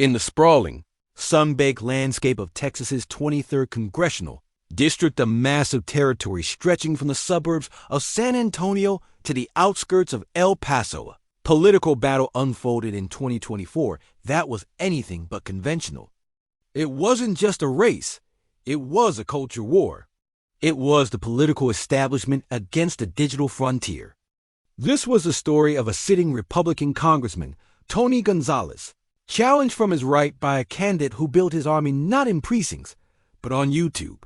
In the sprawling, sun-baked landscape of Texas's 23rd Congressional District, a massive territory stretching from the suburbs of San Antonio to the outskirts of El Paso, political battle unfolded in 2024 that was anything but conventional. It wasn't just a race, it was a culture war. It was the political establishment against the digital frontier. This was the story of a sitting Republican Congressman, Tony Gonzales, challenged from his right by a candidate who built his army not in precincts, but on YouTube.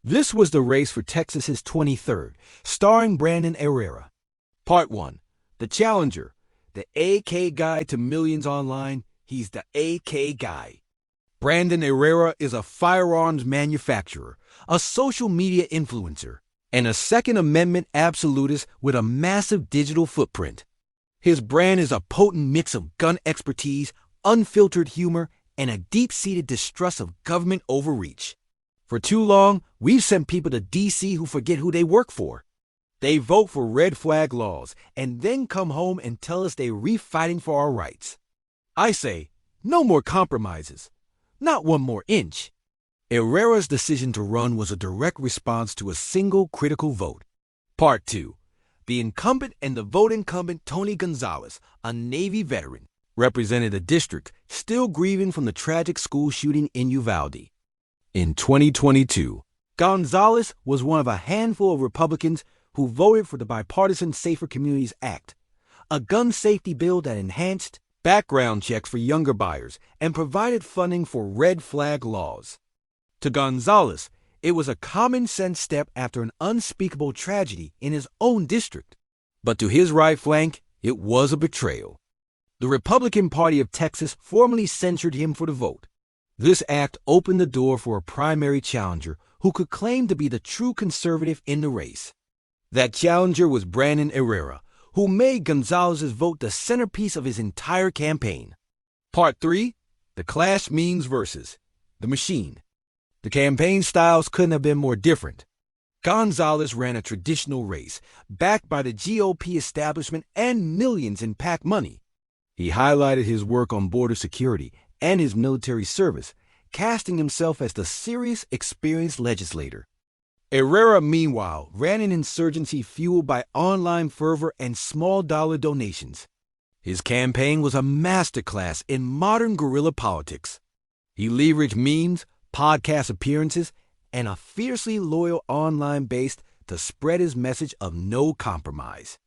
This was the race for Texas's 23rd, starring Brandon Herrera. Part 1. The Challenger. The AK guy to millions online. He's the AK guy. Brandon Herrera is a firearms manufacturer, a social media influencer, and a Second Amendment absolutist with a massive digital footprint. His brand is a potent mix of gun expertise, unfiltered humor, and a deep-seated distrust of government overreach. For too long, we've sent people to D.C. who forget who they work for. They vote for red flag laws and then come home and tell us they're re-fighting for our rights. I say, no more compromises. Not one more inch. Herrera's decision to run was a direct response to a single critical vote. Part 2. The incumbent and the vote incumbent Tony Gonzales, a Navy veteran, represented a district still grieving from the tragic school shooting in Uvalde. In 2022, Gonzales was one of a handful of Republicans who voted for the Bipartisan Safer Communities Act, a gun safety bill that enhanced background checks for younger buyers and provided funding for red flag laws. To Gonzales, it was a common-sense step after an unspeakable tragedy in his own district. But to his right flank, it was a betrayal. The Republican Party of Texas formally censured him for the vote. This act opened the door for a primary challenger who could claim to be the true conservative in the race. That challenger was Brandon Herrera, who made Gonzales' vote the centerpiece of his entire campaign. Part 3. The Clash Means versus the Machine. The campaign styles couldn't have been more different. Gonzales ran a traditional race, backed by the GOP establishment and millions in PAC money. He highlighted his work on border security and his military service, casting himself as the serious, experienced legislator. Herrera, meanwhile, ran an insurgency fueled by online fervor and small-dollar donations. His campaign was a masterclass in modern guerrilla politics. He leveraged memes, podcast appearances, and a fiercely loyal online base to spread his message of no compromise.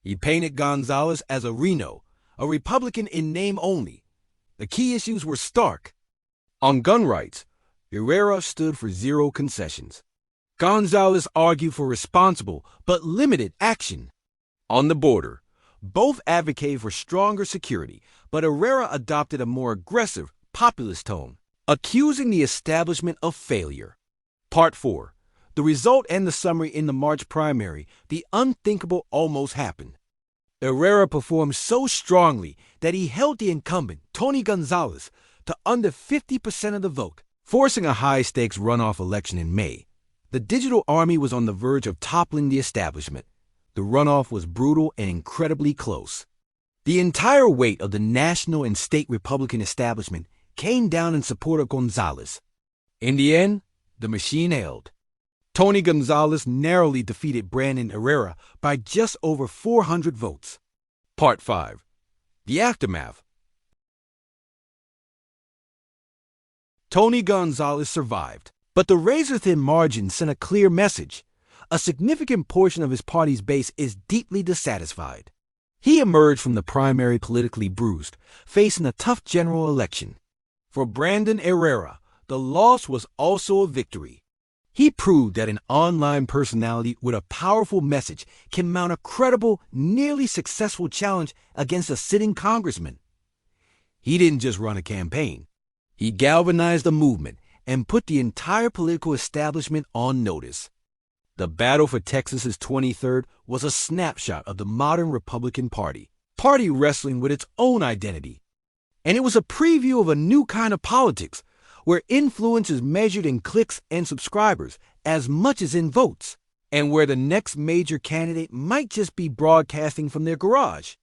He painted Gonzales as a Reno, a Republican in name only. The key issues were stark. On gun rights, Herrera stood for zero concessions. Gonzales argued for responsible but limited action. On the border, both advocated for stronger security, but Herrera adopted a more aggressive, populist tone, accusing the establishment of failure. Part 4. The result and the summary in the March primary, the unthinkable almost happened. Herrera performed so strongly that he held the incumbent, Tony Gonzales, to under 50% of the vote, forcing a high-stakes runoff election in May. The digital army was on the verge of toppling the establishment. The runoff was brutal and incredibly close. The entire weight of the national and state Republican establishment came down in support of Gonzales. In the end, the machine held. Tony Gonzales narrowly defeated Brandon Herrera by just over 400 votes. Part 5. The Aftermath. Tony Gonzales survived, but the razor-thin margin sent a clear message. A significant portion of his party's base is deeply dissatisfied. He emerged from the primary politically bruised, facing a tough general election. For Brandon Herrera, the loss was also a victory. He proved that an online personality with a powerful message can mount a credible, nearly successful challenge against a sitting congressman. He didn't just run a campaign. He galvanized a movement and put the entire political establishment on notice. The battle for Texas's 23rd was a snapshot of the modern Republican Party wrestling with its own identity. And it was a preview of a new kind of politics, where influence is measured in clicks and subscribers as much as in votes, and where the next major candidate might just be broadcasting from their garage.